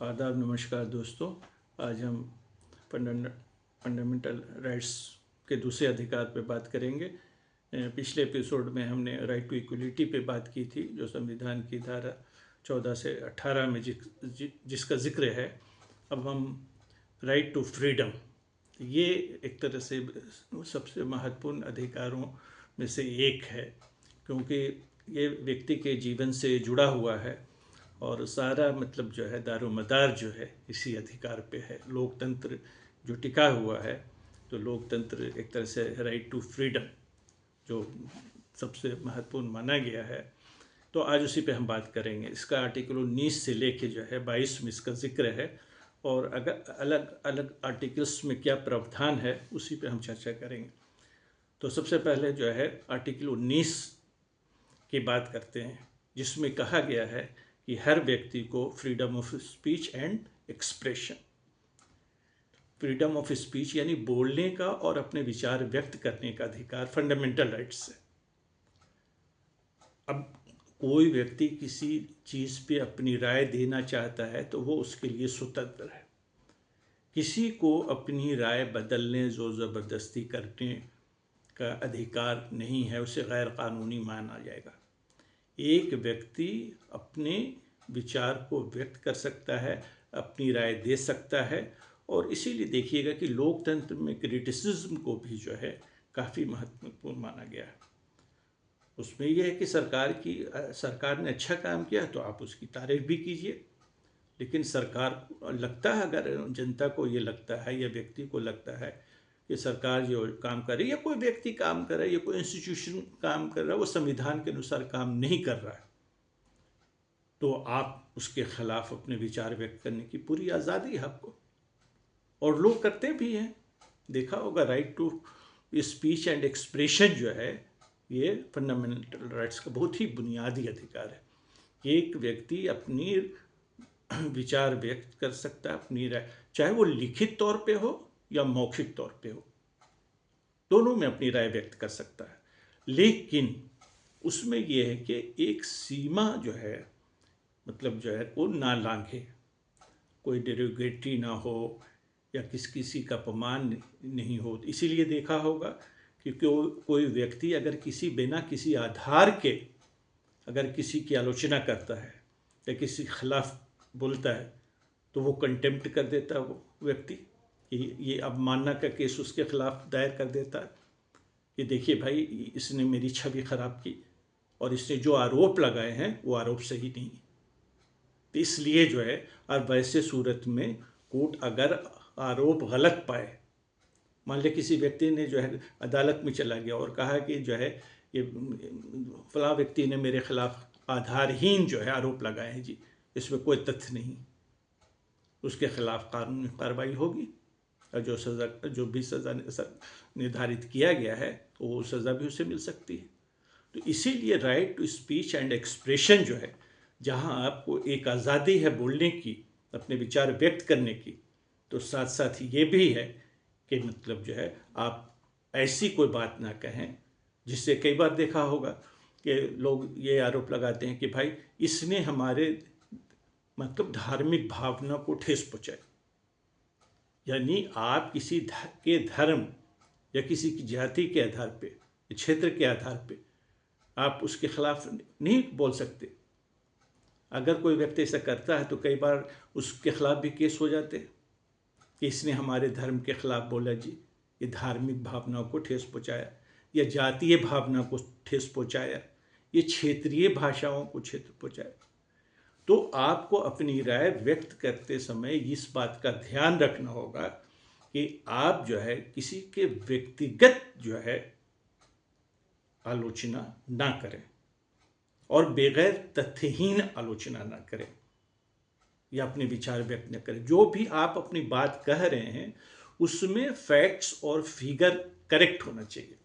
आदाब, नमस्कार दोस्तों। आज हम फंडामेंटल राइट्स के दूसरे अधिकार पे बात करेंगे। पिछले एपिसोड में हमने राइट टू इक्वलिटी पे बात की थी, जो संविधान की धारा 14 से 18 में जिसका जिक्र है। अब हम राइट टू फ्रीडम, ये एक तरह से सबसे महत्वपूर्ण अधिकारों में से एक है, क्योंकि ये व्यक्ति के जीवन से जुड़ा हुआ है और सारा मतलब जो है दारोमदार जो है इसी अधिकार पे है। लोकतंत्र जो टिका हुआ है, तो लोकतंत्र एक तरह से राइट टू फ्रीडम जो सबसे महत्वपूर्ण माना गया है, तो आज उसी पे हम बात करेंगे। इसका आर्टिकल 19 से लेके जो है 22 में इसका जिक्र है, और अगर अलग अलग आर्टिकल्स में क्या प्रावधान है उसी पे हम चर्चा करेंगे। तो सबसे पहले जो है आर्टिकल 19 की बात करते हैं, जिसमें कहा गया है कि हर व्यक्ति को freedom of speech and expression, freedom of speech यानी बोलने का और अपने विचार व्यक्त करने का अधिकार फंडामेंटल राइट्स है। अब कोई व्यक्ति किसी चीज़ पे अपनी राय देना चाहता है तो वो उसके लिए स्वतंत्र है। किसी को अपनी राय बदलने, जोर ज़बरदस्ती करने का अधिकार नहीं है, उसे गैर कानूनी माना जाएगा। एक व्यक्ति अपने विचार को व्यक्त कर सकता है, अपनी राय दे सकता है, और इसीलिए देखिएगा कि लोकतंत्र में क्रिटिसिज्म को भी जो है काफ़ी महत्वपूर्ण माना गया है। उसमें यह है कि सरकार ने अच्छा काम किया तो आप उसकी तारीफ भी कीजिए, लेकिन सरकार को लगता है, अगर जनता को ये लगता है या व्यक्ति को लगता है कि सरकार जो काम कर रही है या कोई व्यक्ति काम कर रहा है या कोई इंस्टीट्यूशन काम कर रहा है वो संविधान के अनुसार काम नहीं कर रहा है, तो आप उसके खिलाफ अपने विचार व्यक्त करने की पूरी आज़ादी है आपको, और लोग करते भी हैं। देखा होगा, right to speech and expression जो है ये फंडामेंटल राइट्स का बहुत ही बुनियादी अधिकार है। एक व्यक्ति अपनी विचार व्यक्त कर सकता है, अपनी राय, चाहे वो लिखित तौर पे हो या मौखिक तौर पे हो, दोनों में अपनी राय व्यक्त कर सकता है। लेकिन उसमें यह है कि एक सीमा जो है, मतलब जो है वो ना लांघे, कोई डेरोगेटरी ना हो या किसी का अपमान नहीं हो। इसीलिए देखा होगा कि कोई व्यक्ति अगर बिना किसी आधार के अगर किसी की आलोचना करता है या किसी के खिलाफ बोलता है तो वो कंटेम्प्ट कर देता है, वो व्यक्ति ये अवमानना का केस उसके खिलाफ दायर कर देता है कि देखिए भाई, इसने मेरी छवि खराब की और इसने जो आरोप लगाए हैं वो आरोप सही नहीं। तो इसलिए जो है, और वैसे सूरत में कोर्ट अगर आरोप गलत पाए, मान लिया किसी व्यक्ति ने जो है अदालत में चला गया और कहा कि जो है ये फलां व्यक्ति ने मेरे खिलाफ आधारहीन जो है आरोप लगाए हैं जी, इसमें कोई तथ्य नहीं, उसके खिलाफ कानूनी कार्रवाई होगी और जो भी सज़ा निर्धारित किया गया है तो वो सज़ा भी उसे मिल सकती है। तो इसीलिए right to speech and expression जो है, जहां आपको एक आज़ादी है बोलने की, अपने विचार व्यक्त करने की, तो साथ साथ ये भी है कि मतलब जो है आप ऐसी कोई बात ना कहें जिससे कई बार देखा होगा कि लोग ये आरोप लगाते हैं कि भाई इसने हमारे मतलब धार्मिक भावना को ठेस पहुँचाई। यानी आप किसी के धर्म या किसी की जाति के आधार पे, क्षेत्र के आधार पे आप उसके खिलाफ नहीं बोल सकते। अगर कोई व्यक्ति ऐसा करता है तो कई बार उसके खिलाफ भी केस हो जाते हैं कि इसने हमारे धर्म के खिलाफ बोला जी, ये धार्मिक भावनाओं को ठेस पहुँचाया या जातीय भावना को ठेस पहुँचाया, ये क्षेत्रीय भाषाओं को क्षेत्र पहुँचाया। तो आपको अपनी राय व्यक्त करते समय इस बात का ध्यान रखना होगा कि आप जो है किसी के व्यक्तिगत जो है आलोचना ना करें और बेगैर तथ्यहीन आलोचना ना करें या अपने विचार व्यक्त न करें। जो भी आप अपनी बात कह रहे हैं उसमें फैक्ट्स और फिगर करेक्ट होना चाहिए।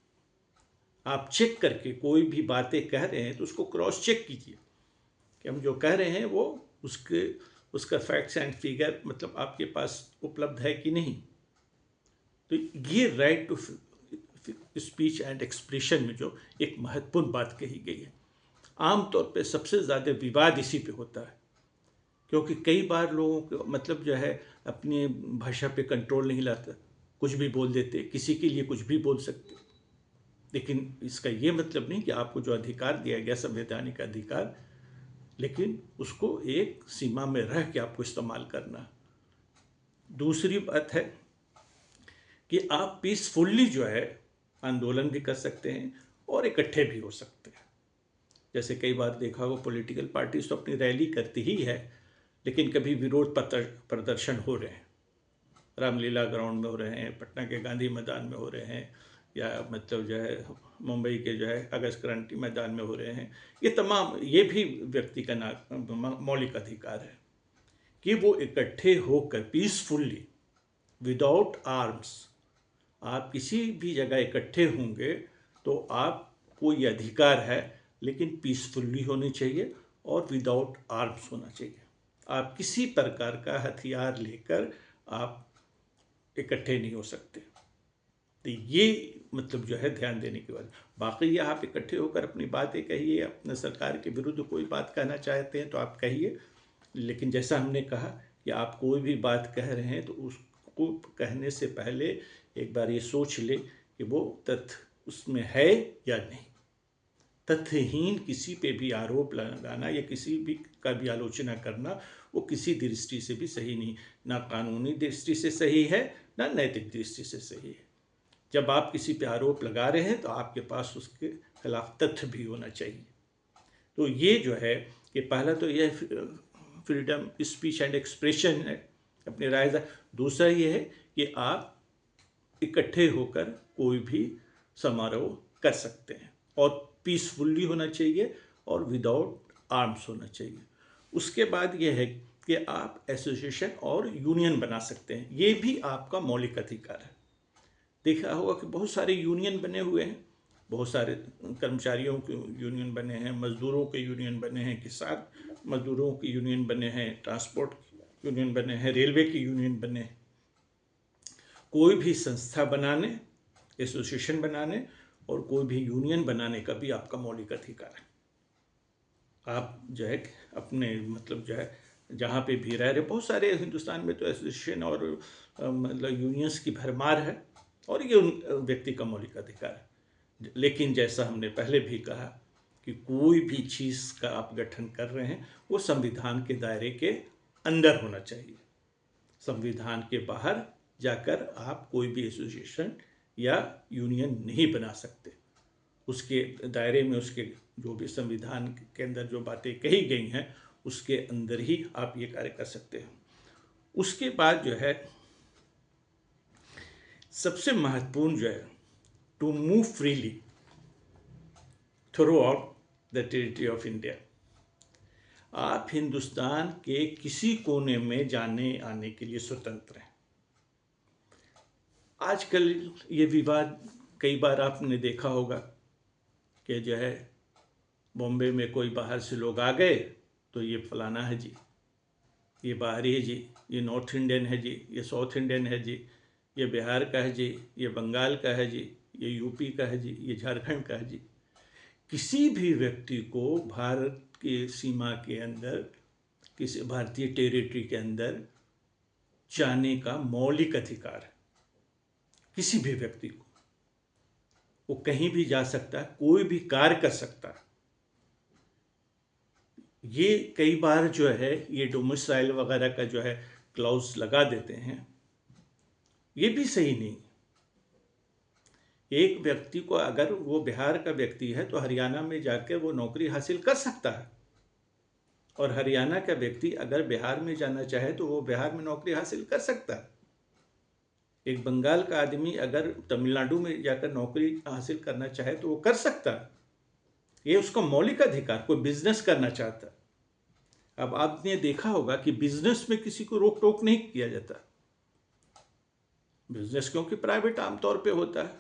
आप चेक करके कोई भी बातें कह रहे हैं तो उसको क्रॉस चेक कीजिए कि हम जो कह रहे हैं वो उसका फैक्ट्स एंड फिगर मतलब आपके पास उपलब्ध है कि नहीं। तो ये right to speech and expression में जो एक महत्वपूर्ण बात कही गई है, आमतौर पे सबसे ज़्यादा विवाद इसी पे होता है क्योंकि कई बार लोगों को मतलब जो है अपनी भाषा पे कंट्रोल नहीं लाता, कुछ भी बोल देते, किसी के लिए कुछ भी बोल सकते। लेकिन इसका ये मतलब नहीं कि आपको जो अधिकार दिया गया संवैधानिक अधिकार, लेकिन उसको एक सीमा में रह के आपको इस्तेमाल करना। दूसरी बात है कि आप पीसफुल्ली जो है आंदोलन भी कर सकते हैं और इकट्ठे भी हो सकते हैं। जैसे कई बार देखा हो पॉलिटिकल पार्टीज तो अपनी रैली करती ही है, लेकिन कभी विरोध प्रदर्शन हो रहे हैं, रामलीला ग्राउंड में हो रहे हैं, पटना के गांधी मैदान में हो रहे हैं, या मतलब जो है मुंबई के जो है अगस्त क्रांति मैदान में हो रहे हैं। ये तमाम, ये भी व्यक्ति का मौलिक अधिकार है कि वो इकट्ठे होकर पीसफुल्ली विदाउट आर्म्स, आप किसी भी जगह इकट्ठे होंगे तो आपको ये अधिकार है, लेकिन पीसफुली होनी चाहिए और विदाउट आर्म्स होना चाहिए। आप किसी प्रकार का हथियार लेकर आप इकट्ठे नहीं हो सकते। तो ये मतलब जो है ध्यान देने की बात। बाकी ये आप इकट्ठे होकर अपनी बातें कहिए, अपने सरकार के विरुद्ध कोई बात कहना चाहते हैं तो आप कहिए, लेकिन जैसा हमने कहा कि आप कोई भी बात कह रहे हैं तो उसको कहने से पहले एक बार ये सोच ले कि वो तथ्य उसमें है या नहीं। तथ्यहीन किसी पे भी आरोप लगाना या किसी भी का भी आलोचना करना वो किसी दृष्टि से भी सही नहीं, ना कानूनी दृष्टि से सही है, ना नैतिक दृष्टि से सही है। जब आप किसी पे आरोप लगा रहे हैं तो आपके पास उसके खिलाफ तथ्य भी होना चाहिए। तो ये जो है कि पहला तो यह फ्रीडम स्पीच एंड एक्सप्रेशन है, अपनी राय का। दूसरा ये है कि आप इकट्ठे होकर कोई भी समारोह कर सकते हैं और पीसफुली होना चाहिए और विदाउट आर्म्स होना चाहिए। उसके बाद ये है कि आप एसोसिएशन और यूनियन बना सकते हैं, ये भी आपका मौलिक अधिकार है। देखा होगा कि बहुत सारे यूनियन बने हुए हैं, बहुत सारे कर्मचारियों के यूनियन बने हैं, मजदूरों के यूनियन बने हैं, किसान मजदूरों के यूनियन बने हैं, ट्रांसपोर्ट यूनियन बने हैं, रेलवे के यूनियन बने हैं। कोई भी संस्था बनाने, एसोसिएशन बनाने और कोई भी यूनियन बनाने का भी आपका मौलिक अधिकार है। आप जो है अपने मतलब जो है जहाँ पे भी रह रहे, बहुत सारे हिंदुस्तान में तो एसोसिएशन और मतलब यूनियंस की भरमार है और ये उन व्यक्ति का मौलिक अधिकार है। लेकिन जैसा हमने पहले भी कहा कि कोई भी चीज़ का आप गठन कर रहे हैं वो संविधान के दायरे के अंदर होना चाहिए। संविधान के बाहर जाकर आप कोई भी एसोसिएशन या यूनियन नहीं बना सकते। उसके दायरे में उसके जो भी संविधान के अंदर जो बातें कही गई हैं उसके अंदर ही आप ये कार्य कर सकते हैं। उसके बाद जो है सबसे महत्वपूर्ण जो है to move freely throughout the territory of India. आप हिंदुस्तान के किसी कोने में जाने आने के लिए स्वतंत्र हैं। आजकल ये विवाद कई बार आपने देखा होगा कि जो है बॉम्बे में कोई बाहर से लोग आ गए तो ये फलाना है जी, ये बाहरी है जी, ये नॉर्थ इंडियन है जी, ये साउथ इंडियन है जी, ये बिहार का है जी, ये बंगाल का है जी, ये यूपी का है जी, ये झारखंड का है जी। किसी भी व्यक्ति को भारत की सीमा के अंदर, किसी भारतीय टेरिटरी के अंदर जाने का मौलिक अधिकार है। किसी भी व्यक्ति को वो कहीं भी जा सकता है, कोई भी कार्य कर सकता है। ये कई बार जो है ये डोमिसाइल वगैरह का जो है क्लॉज लगा देते हैं, ये भी सही नहीं। एक व्यक्ति को अगर वो बिहार का व्यक्ति है तो हरियाणा में जाकर वो नौकरी हासिल कर सकता है, और हरियाणा का व्यक्ति अगर बिहार में जाना चाहे तो वो बिहार में नौकरी हासिल कर सकता है। एक बंगाल का आदमी अगर तमिलनाडु में जाकर नौकरी हासिल करना चाहे तो वो कर सकता है, ये उसका मौलिक अधिकार। कोई बिजनेस करना चाहता है, अब आपने देखा होगा कि बिजनेस में किसी को रोक टोक नहीं किया जाता। बिजनेस क्योंकि प्राइवेट आमतौर पे होता है,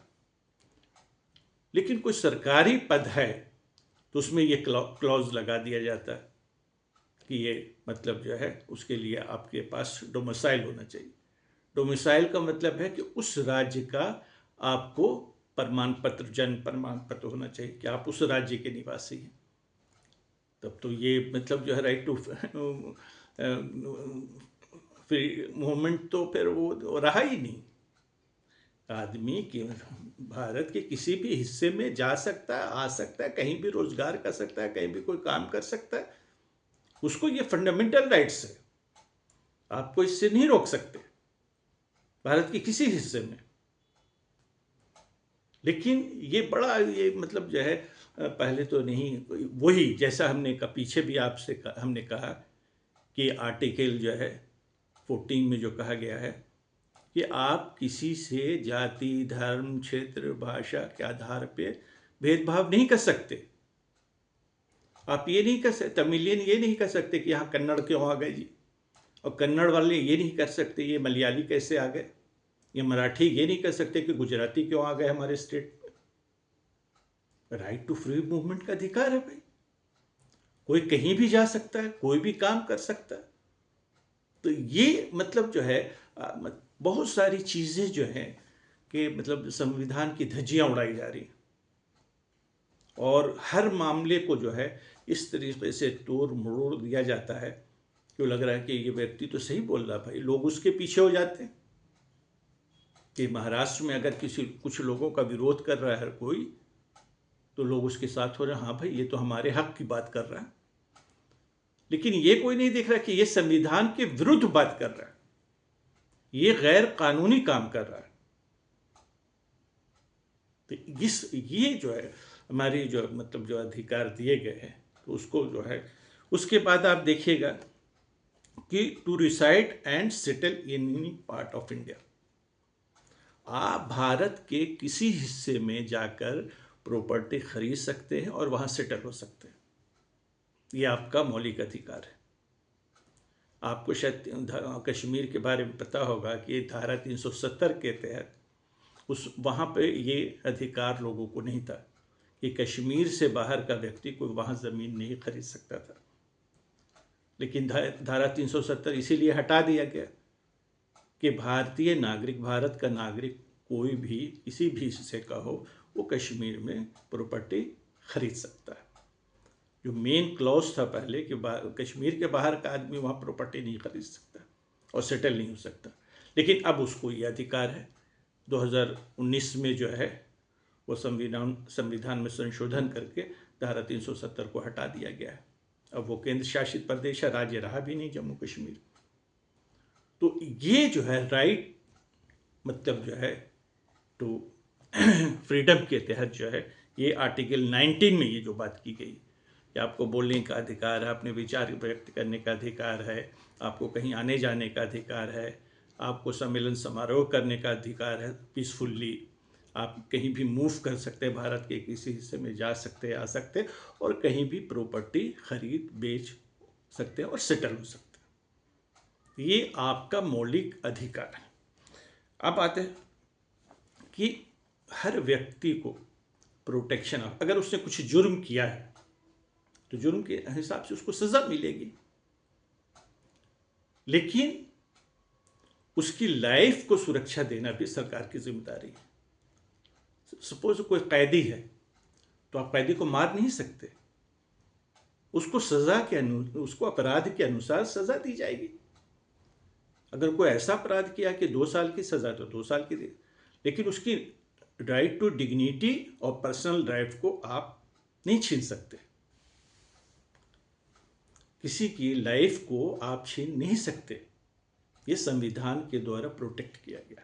लेकिन कोई सरकारी पद है तो उसमें ये क्लॉज लगा दिया जाता है कि ये मतलब जो है उसके लिए आपके पास डोमिसाइल होना चाहिए। डोमिसाइल का मतलब है कि उस राज्य का आपको प्रमाण पत्र, जन्म प्रमाण पत्र होना चाहिए कि आप उस राज्य के निवासी हैं। तब तो ये मतलब जो है राइट टू फ्री मूवमेंट तो फिर वो रहा ही नहीं। आदमी के भारत के किसी भी हिस्से में जा सकता है, आ सकता है, कहीं भी रोजगार कर सकता है, कहीं भी कोई काम कर सकता है, उसको ये फंडामेंटल राइट्स है, आपको इससे नहीं रोक सकते भारत के किसी हिस्से में। लेकिन ये बड़ा ये मतलब जो है पहले तो नहीं, वही जैसा हमने पीछे भी आपसे हमने कहा कि आर्टिकल जो है 14 में जो कहा गया है कि आप किसी से जाति, धर्म, क्षेत्र, भाषा के आधार पे भेदभाव नहीं कर सकते। आप ये नहीं कर सकते, तमिलियन ये नहीं कर सकते कि यहाँ कन्नड़ क्यों आ गए जी, और कन्नड़ वाले ये नहीं कर सकते ये मलयाली कैसे आ गए, ये मराठी ये नहीं कर सकते कि गुजराती क्यों आ गए हमारे स्टेट में। राइट टू फ्री मूवमेंट का अधिकार है भाई, कोई कहीं भी जा सकता है, कोई भी काम कर सकता है। तो ये मतलब जो है बहुत सारी चीज़ें जो हैं कि मतलब संविधान की धज्जियां उड़ाई जा रही, और हर मामले को जो है इस तरीके से तोड़ मरोड़ दिया जाता है क्यों लग रहा है कि ये व्यक्ति तो सही बोल रहा भाई, लोग उसके पीछे हो जाते हैं। कि महाराष्ट्र में अगर कुछ लोगों का विरोध कर रहा है कोई, तो लोग उसके साथ हो रहे हैं, हाँ भाई ये तो हमारे हक की बात कर रहा है। लेकिन ये कोई नहीं देख रहा कि ये संविधान के विरुद्ध बात कर रहा है, ये गैर कानूनी काम कर रहा है। तो ये जो है हमारी जो मतलब जो अधिकार दिए गए हैं, तो उसको जो है उसके बाद आप देखिएगा कि to reside and settle in any part of India, आप भारत के किसी हिस्से में जाकर प्रॉपर्टी खरीद सकते हैं और वहां सेटल हो सकते हैं, ये आपका मौलिक अधिकार है। आपको शायद कश्मीर के बारे में पता होगा कि धारा 370 के तहत वहाँ पे ये अधिकार लोगों को नहीं था कि कश्मीर से बाहर का व्यक्ति कोई वहाँ ज़मीन नहीं खरीद सकता था। लेकिन धारा 370 इसीलिए हटा दिया गया कि भारतीय नागरिक, भारत का नागरिक कोई भी किसी भी हिस्से का हो, वो कश्मीर में प्रॉपर्टी खरीद सकता है। जो मेन क्लॉज था पहले कि कश्मीर के बाहर का आदमी वहाँ प्रॉपर्टी नहीं खरीद सकता और सेटल नहीं हो सकता, लेकिन अब उसको ये अधिकार है। 2019 में जो है वो संविधान में संशोधन करके धारा 370 को हटा दिया गया है। अब वो केंद्र शासित प्रदेश है, राज्य रहा भी नहीं जम्मू कश्मीर। तो ये जो है राइट मतलब जो है तो फ्रीडम के तहत जो है ये आर्टिकल 19 में ये जो बात की गई कि आपको बोलने का अधिकार है, अपने विचार व्यक्त करने का अधिकार है, आपको कहीं आने जाने का अधिकार है, आपको सम्मेलन समारोह करने का अधिकार है पीसफुल्ली, आप कहीं भी मूव कर सकते हैं, भारत के किसी हिस्से में जा सकते हैं, आ सकते हैं, और कहीं भी प्रॉपर्टी खरीद बेच सकते हैं और सेटल हो सकते हैं। ये आपका मौलिक अधिकार है। अब आते हैं कि हर व्यक्ति को प्रोटेक्शन, अगर उसने कुछ जुर्म किया है तो जुर्म के हिसाब से उसको सजा मिलेगी, लेकिन उसकी लाइफ को सुरक्षा देना भी सरकार की जिम्मेदारी है। सपोज कोई कैदी है तो आप कैदी को मार नहीं सकते, उसको सजा के उसको अपराध के अनुसार सजा दी जाएगी। अगर कोई ऐसा अपराध किया कि 2 साल की सजा तो 2 साल की दे, लेकिन उसकी राइट टू डिग्निटी और पर्सनल राइट को आप नहीं छीन सकते। किसी की लाइफ को आप छीन नहीं सकते, ये संविधान के द्वारा प्रोटेक्ट किया गया।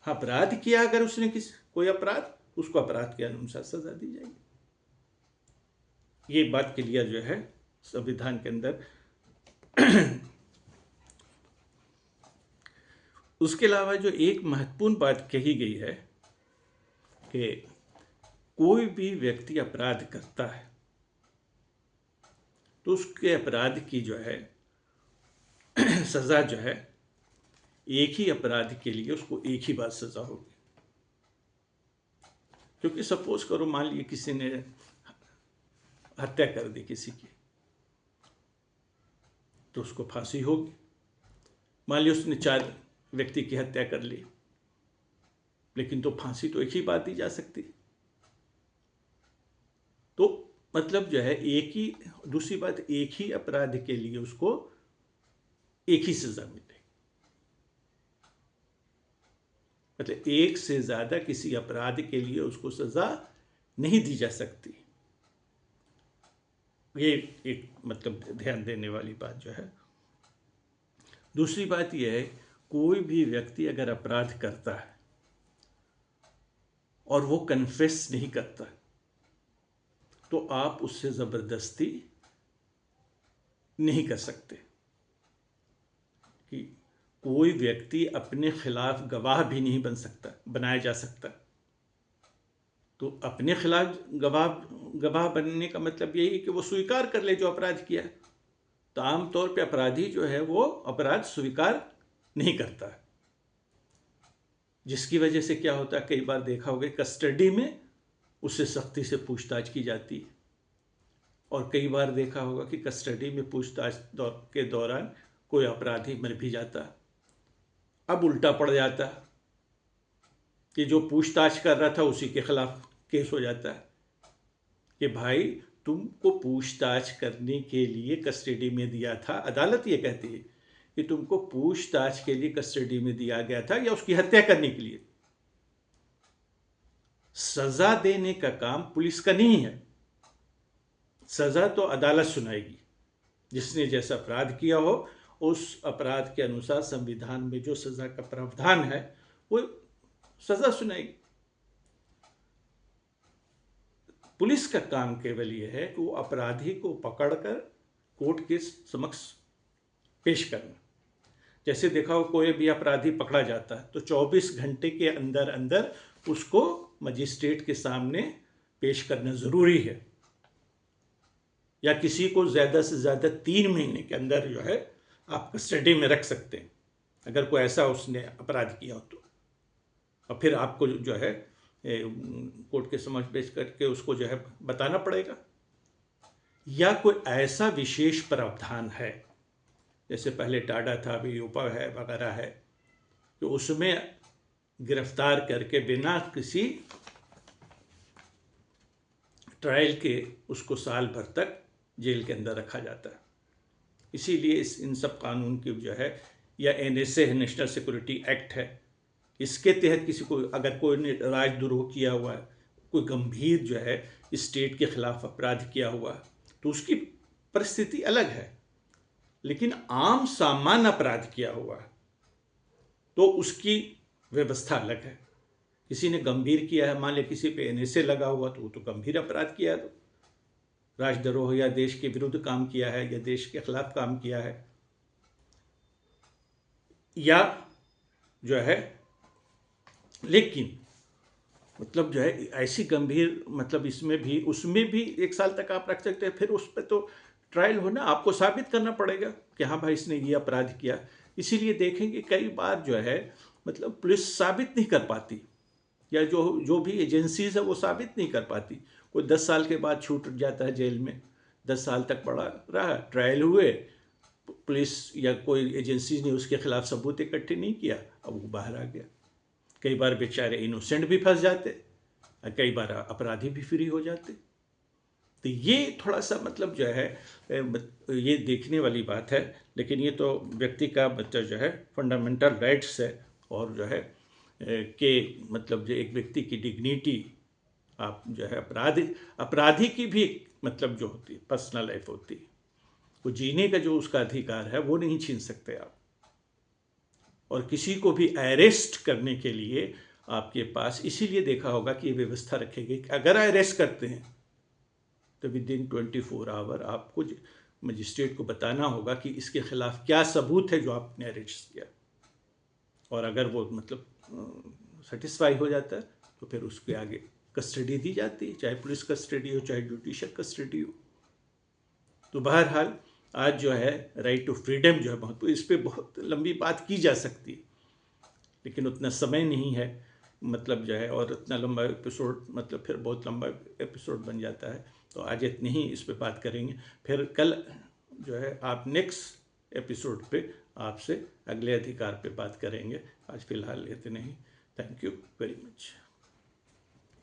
अपराध किया अगर उसने कोई अपराध, उसको अपराध के अनुसार सजा दी जाएगी। ये बात क्लियर जो है संविधान के अंदर। उसके अलावा जो एक महत्वपूर्ण बात कही गई है कि कोई भी व्यक्ति अपराध करता है तो उसके अपराध की जो है सजा जो है एक ही अपराध के लिए उसको एक ही बार सजा होगी। क्योंकि सपोज करो मान लीजिए किसी ने हत्या कर दी किसी की, तो उसको फांसी होगी। मान लीजिए उसने 4 व्यक्ति की हत्या कर ली, लेकिन तो फांसी तो एक ही बार दी जा सकती। तो मतलब जो है एक ही, दूसरी बात, एक ही अपराध के लिए उसको एक ही सजा मिलेगी। मतलब एक से ज्यादा किसी अपराध के लिए उसको सजा नहीं दी जा सकती। ये एक मतलब ध्यान देने वाली बात जो है। दूसरी बात यह है, कोई भी व्यक्ति अगर अपराध करता है और वो कन्फेस नहीं करता, तो आप उससे जबरदस्ती नहीं कर सकते। कि कोई व्यक्ति अपने खिलाफ गवाह भी नहीं बनाया जा सकता। तो अपने खिलाफ गवाह बनने का मतलब यही है कि वो स्वीकार कर ले जो अपराध किया। तो आमतौर पे अपराधी जो है वो अपराध स्वीकार नहीं करता है, जिसकी वजह से क्या होता है, कई बार देखा होगा कस्टडी में उससे सख्ती से पूछताछ की जाती है, और कई बार देखा होगा कि कस्टडी में पूछताछ के दौरान कोई अपराधी मर भी जाता। अब उल्टा पड़ जाता कि जो पूछताछ कर रहा था उसी के खिलाफ केस हो जाता है कि भाई तुमको पूछताछ करने के लिए कस्टडी में दिया था। अदालत ये कहती है कि तुमको पूछताछ के लिए कस्टडी में दिया गया था या उसकी हत्या करने के लिए। सजा देने का काम पुलिस का नहीं है, सजा तो अदालत सुनाएगी। जिसने जैसा अपराध किया हो उस अपराध के अनुसार संविधान में जो सजा का प्रावधान है वो सजा सुनाएगी। पुलिस का काम केवल यह है कि वो अपराधी को पकड़कर कोर्ट के समक्ष पेश करना। जैसे देखा हो, कोई भी अपराधी पकड़ा जाता है तो 24 घंटे के अंदर अंदर उसको मजिस्ट्रेट के सामने पेश करना जरूरी है, या किसी को ज्यादा से ज्यादा 3 महीने के अंदर जो है आप कस्टडी में रख सकते हैं अगर कोई ऐसा उसने अपराध किया हो तो। और फिर आपको जो है कोर्ट के समक्ष पेश करके उसको जो है बताना पड़ेगा। या कोई ऐसा विशेष प्रावधान है, जैसे पहले टाडा था, अभी यूपा है वगैरह है, तो उसमें गिरफ्तार करके बिना किसी ट्रायल के उसको साल भर तक जेल के अंदर रखा जाता है। इसीलिए इन सब कानून की जो है, या एनएसए है, नेशनल सिक्योरिटी एक्ट है, इसके तहत किसी को अगर कोई ने राजद्रोह किया हुआ है, कोई गंभीर जो है स्टेट के खिलाफ अपराध किया हुआ, तो उसकी परिस्थिति अलग है। लेकिन आम सामान्य अपराध किया हुआ तो उसकी व्यवस्था अलग है। किसी ने गंभीर किया है, मान लिया किसी पे एनएसए लगा हुआ, तो वो तो गंभीर अपराध किया है, तो राजद्रोह या देश के विरुद्ध काम किया है या देश के खिलाफ काम किया है, या जो है, लेकिन मतलब जो है ऐसी गंभीर, मतलब इसमें भी उसमें भी 1 साल तक आप रख सकते हैं। फिर उस पर तो ट्रायल होना, आपको साबित करना पड़ेगा कि हाँ भाई इसने ये अपराध किया। इसीलिए देखेंगे कई बार जो है मतलब पुलिस साबित नहीं कर पाती, या जो भी एजेंसीज है वो साबित नहीं कर पाती। कोई 10 साल के बाद छूट जाता है जेल में, 10 साल तक पड़ा रहा, ट्रायल हुए, पुलिस या कोई एजेंसी ने उसके खिलाफ सबूत इकट्ठे नहीं किया, अब वो बाहर आ गया। कई बार बेचारे इनोसेंट भी फंस जाते, कई बार अपराधी भी फ्री हो जाते। तो ये थोड़ा सा मतलब जो है ये देखने वाली बात है। लेकिन ये तो व्यक्ति का मतलब जो है फंडामेंटल राइट्स है, और जो है कि मतलब जो एक व्यक्ति की डिग्निटी, आप जो है अपराधी की भी मतलब जो होती है पर्सनल लाइफ होती है, वो जीने का जो उसका अधिकार है वो नहीं छीन सकते आप। और किसी को भी अरेस्ट करने के लिए आपके पास, इसीलिए देखा होगा कि ये व्यवस्था रखेगी कि अगर अरेस्ट करते हैं तो विदिन 24 आवर आपको मजिस्ट्रेट को बताना होगा कि इसके खिलाफ क्या सबूत है जो आपने अरेस्ट किया। और अगर वो मतलब सेटिस्फाई हो जाता है तो फिर उसके आगे कस्टडी दी जाती है, चाहे पुलिस कस्टडी हो चाहे जुडिशियल कस्टडी हो। तो बहरहाल आज जो है राइट टू फ्रीडम जो है बहुत, इस पर बहुत लंबी बात की जा सकती है, लेकिन उतना समय नहीं है मतलब जो है, और इतना लंबा एपिसोड मतलब फिर बहुत लंबा एपिसोड बन जाता है। तो आज इतनी ही इस पे बात करेंगे, फिर कल जो है आप नेक्स्ट एपिसोड पे आपसे अगले अधिकार पे बात करेंगे। आज फिलहाल इतने ही। Thank you very much.